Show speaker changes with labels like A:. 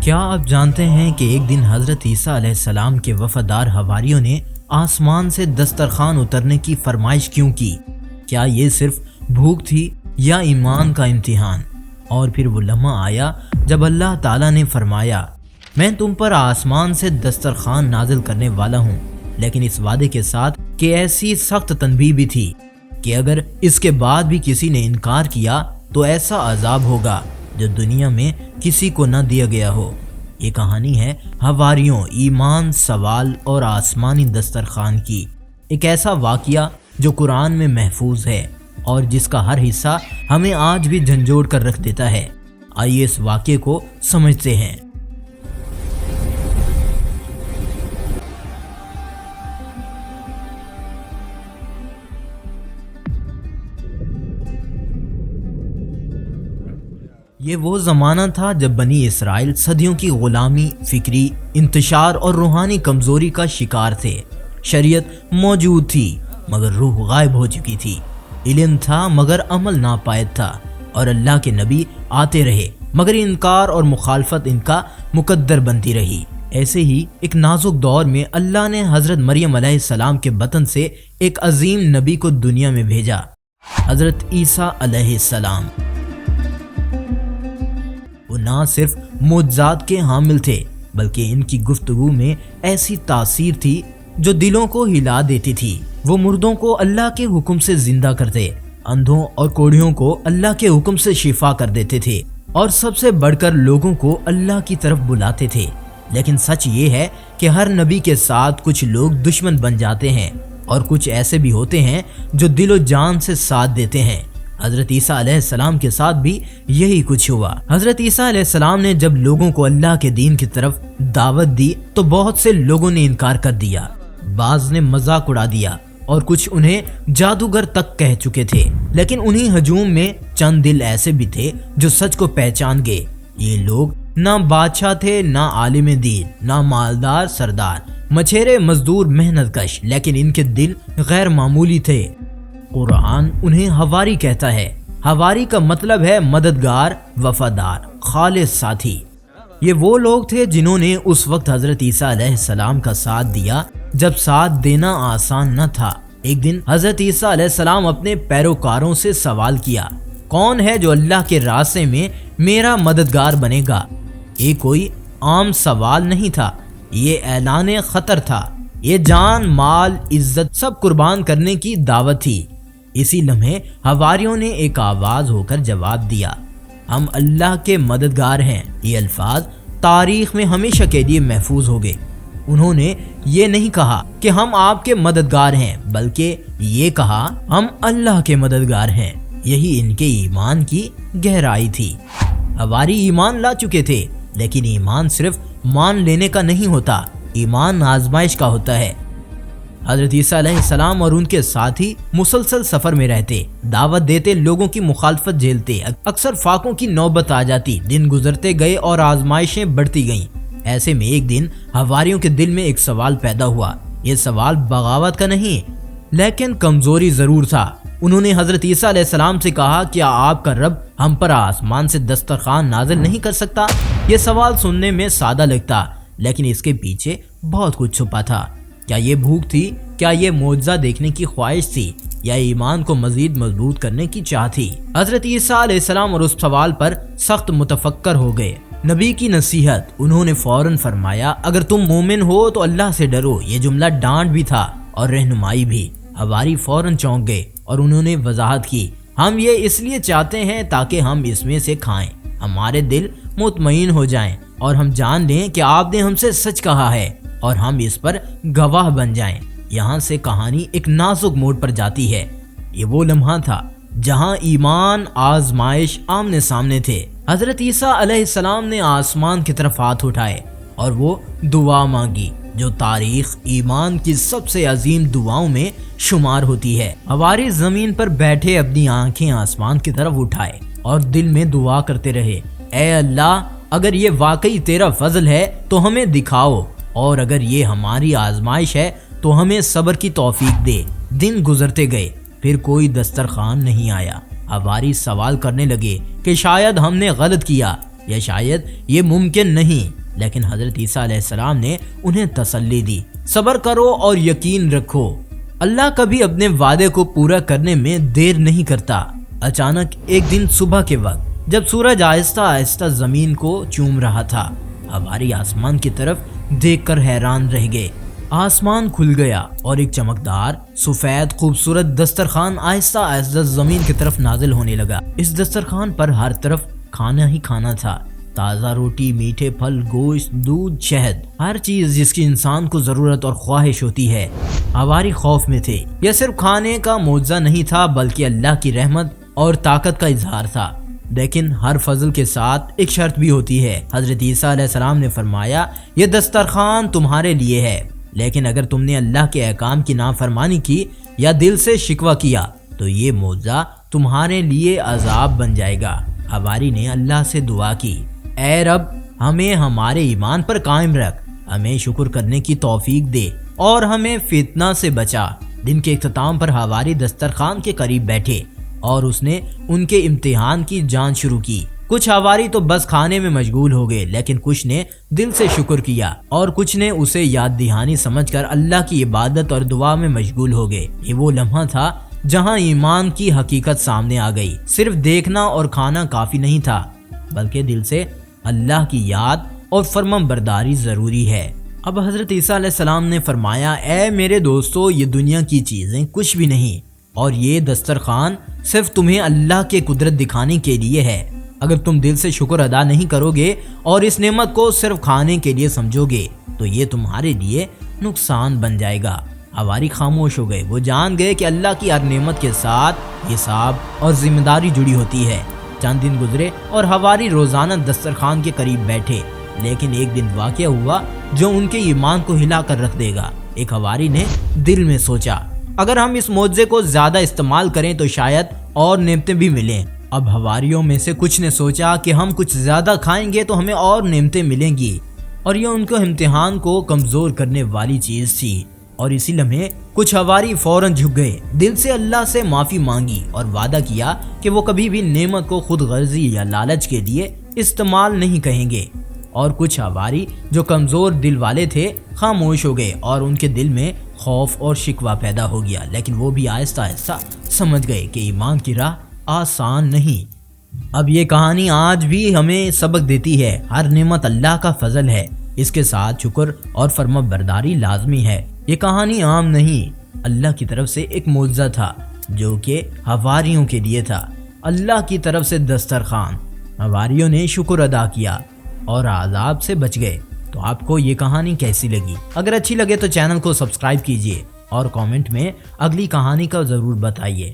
A: کیا آپ جانتے ہیں کہ ایک دن حضرت عیسیٰ علیہ السلام کے وفادار حواریوں نے آسمان سے دسترخوان اترنے کی فرمائش کیوں کی؟ کیا یہ صرف بھوک تھی یا ایمان کا امتحان؟ اور پھر وہ لمحہ آیا جب اللہ تعالیٰ نے فرمایا، میں تم پر آسمان سے دسترخوان نازل کرنے والا ہوں، لیکن اس وعدے کے ساتھ کہ ایسی سخت تنبیہ بھی تھی کہ اگر اس کے بعد بھی کسی نے انکار کیا تو ایسا عذاب ہوگا جو دنیا میں کسی کو نہ دیا گیا ہو۔ یہ کہانی ہے حواریوں، ایمان، سوال اور آسمانی دسترخوان کی، ایک ایسا واقعہ جو قرآن میں محفوظ ہے اور جس کا ہر حصہ ہمیں آج بھی جھنجھوڑ کر رکھ دیتا ہے۔ آئیے اس واقعے کو سمجھتے ہیں۔ یہ وہ زمانہ تھا جب بنی اسرائیل صدیوں کی غلامی، فکری انتشار اور روحانی کمزوری کا شکار تھے۔ شریعت موجود تھی مگر روح غائب ہو چکی تھی، علم تھا مگر عمل ناپائید تھا، اور اللہ کے نبی آتے رہے مگر انکار اور مخالفت ان کا مقدر بنتی رہی۔ ایسے ہی ایک نازک دور میں اللہ نے حضرت مریم علیہ السلام کے بطن سے ایک عظیم نبی کو دنیا میں بھیجا، حضرت عیسیٰ علیہ السلام۔ وہ نہ صرف معجزات کے حامل تھے بلکہ ان کی گفتگو میں ایسی تاثیر تھی جو دلوں کو ہلا دیتی تھی۔ وہ مردوں کو اللہ کے حکم سے زندہ کرتے، اندھوں اور کوڑھیوں کو اللہ کے حکم سے شفا کر دیتے تھے، اور سب سے بڑھ کر لوگوں کو اللہ کی طرف بلاتے تھے۔ لیکن سچ یہ ہے کہ ہر نبی کے ساتھ کچھ لوگ دشمن بن جاتے ہیں، اور کچھ ایسے بھی ہوتے ہیں جو دل و جان سے ساتھ دیتے ہیں۔ حضرت عیسیٰ علیہ السلام کے ساتھ بھی یہی کچھ ہوا۔ حضرت عیسیٰ علیہ السلام نے جب لوگوں کو اللہ کے دین کی طرف دعوت دی تو بہت سے لوگوں نے انکار کر دیا، بعض نے مذاق اڑا دیا اور کچھ انہیں جادوگر تک کہہ چکے تھے۔ لیکن انہی ہجوم میں چند دل ایسے بھی تھے جو سچ کو پہچان گئے۔ یہ لوگ نہ بادشاہ تھے، نہ عالم دین، نہ مالدار سردار، مچھیرے مزدور، محنت کش، لیکن ان کے دل غیر معمولی تھے۔ قرآن انہیں حواری کہتا ہے۔ حواری کا مطلب ہے مددگار، وفادار، خالص ساتھی۔ یہ وہ لوگ تھے جنہوں نے اس وقت حضرت عیسیٰ علیہ السلام کا ساتھ دیا جب ساتھ دینا آسان نہ تھا۔ ایک دن حضرت عیسیٰ علیہ السلام اپنے پیروکاروں سے سوال کیا، کون ہے جو اللہ کے راستے میں میرا مددگار بنے گا؟ یہ کوئی عام سوال نہیں تھا، یہ اعلان خطر تھا، یہ جان، مال، عزت سب قربان کرنے کی دعوت تھی۔ اسی لمحے حواریوں نے ایک آواز ہو کر جواب دیا، ہم اللہ کے مددگار ہیں۔ یہ الفاظ تاریخ میں ہمیشہ کے لیے محفوظ ہو گئے۔ انہوں نے یہ نہیں کہا کہ ہم آپ کے مددگار ہیں، بلکہ یہ کہا ہم اللہ کے مددگار ہیں۔ یہی ان کے ایمان کی گہرائی تھی۔ حواری ایمان لا چکے تھے، لیکن ایمان صرف مان لینے کا نہیں ہوتا، ایمان آزمائش کا ہوتا ہے۔ حضرت عیسیٰ علیہ السلام اور ان کے ساتھی مسلسل سفر میں رہتے، دعوت دیتے، لوگوں کی مخالفت جھیلتے، اکثر فاقوں کی نوبت آ جاتی، دن گزرتے گئے اور آزمائشیں بڑھتی گئیں۔ ایسے میں ایک دن حواریوں کے دل میں ایک سوال پیدا ہوا۔ یہ سوال بغاوت کا نہیں، لیکن کمزوری ضرور تھا۔ انہوں نے حضرت عیسیٰ علیہ السلام سے کہا، کیا آپ کا رب ہم پر آسمان سے دسترخوان نازل نہیں کر سکتا؟ یہ سوال سننے میں سادہ لگتا، لیکن اس کے پیچھے بہت کچھ چھپا تھا۔ کیا یہ بھوک تھی؟ کیا یہ معجزہ دیکھنے کی خواہش تھی؟ یا ایمان کو مزید مضبوط کرنے کی چاہ تھی؟ حضرت عیسیٰ علیہ السلام اور اس سوال پر سخت متفکر ہو گئے۔ نبی کی نصیحت، انہوں نے فوراً فرمایا، اگر تم مومن ہو تو اللہ سے ڈرو۔ یہ جملہ ڈانٹ بھی تھا اور رہنمائی بھی۔ حواری فوراً چونک گئے اور انہوں نے وضاحت کی، ہم یہ اس لیے چاہتے ہیں تاکہ ہم اس میں سے کھائیں، ہمارے دل مطمئن ہو جائیں اور ہم جان لیں کہ آپ نے ہم سے سچ کہا ہے اور ہم اس پر گواہ بن جائیں۔ یہاں سے کہانی ایک نازک موڑ پر جاتی ہے۔ یہ وہ لمحہ تھا جہاں ایمان، آزمائش آمنے سامنے تھے۔ حضرت عیسیٰ علیہ السلام نے آسمان کی طرف ہاتھ اٹھائے اور وہ دعا مانگی جو تاریخ ایمان کی سب سے عظیم دعاؤں میں شمار ہوتی ہے۔ حواری زمین پر بیٹھے اپنی آنکھیں آسمان کی طرف اٹھائے اور دل میں دعا کرتے رہے، اے اللہ، اگر یہ واقعی تیرا فضل ہے تو ہمیں دکھاؤ، اور اگر یہ ہماری آزمائش ہے تو ہمیں صبر کی توفیق دے۔ دن گزرتے گئے، پھر کوئی دسترخوان نہیں آیا۔ حواری سوال کرنے لگے کہ شاید ہم نے غلط کیا، یا شاید یہ ممکن نہیں، لیکن حضرت عیسیٰ علیہ السلام نے انہیں تسلی دی، صبر کرو اور یقین رکھو، اللہ کبھی اپنے وعدے کو پورا کرنے میں دیر نہیں کرتا۔ اچانک ایک دن صبح کے وقت جب سورج آہستہ آہستہ زمین کو چوم رہا تھا، ہماری آسمان کی طرف دیکھ کر حیران رہ گئے۔ آسمان کھل گیا اور ایک چمکدار سفید خوبصورت دسترخوان آہستہ آہستہ زمین کی طرف نازل ہونے لگا۔ اس دسترخوان پر ہر طرف کھانا ہی کھانا تھا، تازہ روٹی، میٹھے پھل، گوشت، دودھ، شہد، ہر چیز جس کی انسان کو ضرورت اور خواہش ہوتی ہے۔ حواری خوف میں تھے، یہ صرف کھانے کا معجزہ نہیں تھا بلکہ اللہ کی رحمت اور طاقت کا اظہار تھا۔ لیکن ہر فضل کے ساتھ ایک شرط بھی ہوتی ہے۔ حضرت عیسیٰ علیہ السلام نے فرمایا، یہ دسترخوان تمہارے لیے ہے، لیکن اگر تم نے اللہ کے احکام کی نافرمانی کی یا دل سے شکوہ کیا تو یہ معجزہ تمہارے لیے عذاب بن جائے گا۔ حواری نے اللہ سے دعا کی، اے رب، ہمیں ہمارے ایمان پر قائم رکھ، ہمیں شکر کرنے کی توفیق دے اور ہمیں فتنہ سے بچا۔ دن کے اختتام پر حواری دسترخوان کے قریب بیٹھے اور اس نے ان کے امتحان کی جانچ شروع کی۔ کچھ حواری تو بس کھانے میں مشغول ہو گئے، لیکن کچھ نے دل سے شکر کیا اور کچھ نے اسے یاد دہانی سمجھ کر اللہ کی عبادت اور دعا میں مشغول ہو گئے۔ یہ وہ لمحہ تھا جہاں ایمان کی حقیقت سامنے آ گئی۔ صرف دیکھنا اور کھانا کافی نہیں تھا، بلکہ دل سے اللہ کی یاد اور فرمان برداری ضروری ہے۔ اب حضرت عیسیٰ علیہ السلام نے فرمایا، اے میرے دوستو، یہ دنیا کی چیزیں کچھ بھی نہیں، اور یہ دسترخوان صرف تمہیں اللہ کے قدرت دکھانے کے لیے ہے۔ اگر تم دل سے شکر ادا نہیں کرو گے اور اس نعمت کو صرف کھانے کے لیے سمجھو گے تو یہ تمہارے لیے نقصان بن جائے گا۔ حواری خاموش ہو گئے، وہ جان گئے کہ اللہ کی ہر نعمت کے ساتھ حساب اور ذمہ داری جڑی ہوتی ہے۔ چند دن گزرے اور حواری روزانہ دسترخوان کے قریب بیٹھے، لیکن ایک دن واقعہ ہوا جو ان کے ایمان کو ہلا کر رکھ دے گا۔ ایک حواری نے دل میں سوچا، اگر ہم اس معجزے کو زیادہ استعمال کریں تو شاید اور نعمتیں بھی ملیں۔ اب حواریوں میں سے کچھ نے سوچا کہ ہم کچھ زیادہ کھائیں گے تو ہمیں اور نعمتیں ملیں گی، اور یہ ان کو امتحان کو کمزور کرنے والی چیز تھی۔ اور اسی لمحے کچھ حواری فوراً جھک گئے، دل سے اللہ سے معافی مانگی اور وعدہ کیا کہ وہ کبھی بھی نعمت کو خود غرضی یا لالچ کے لیے استعمال نہیں کہیں گے۔ اور کچھ حواری جو کمزور دل والے تھے خاموش ہو گئے اور ان کے دل میں خوف اور شکوہ پیدا ہو گیا، لیکن وہ بھی آہستہ آہستہ سمجھ گئے کہ ایمان کی راہ آسان نہیں۔ اب یہ کہانی آج بھی ہمیں سبق دیتی ہے، ہر نعمت اللہ کا فضل ہے، اس کے ساتھ شکر اور فرما برداری لازمی ہے۔ یہ کہانی عام نہیں، اللہ کی طرف سے ایک معجزہ تھا جو کہ حواریوں کے لیے تھا۔ اللہ کی طرف سے دسترخوان، حواریوں نے شکر ادا کیا اور عذاب سے بچ گئے۔ تو آپ کو یہ کہانی کیسی لگی؟ اگر اچھی لگے تو چینل کو سبسکرائب کیجیے اور کامنٹ میں اگلی کہانی کا ضرور بتائیے۔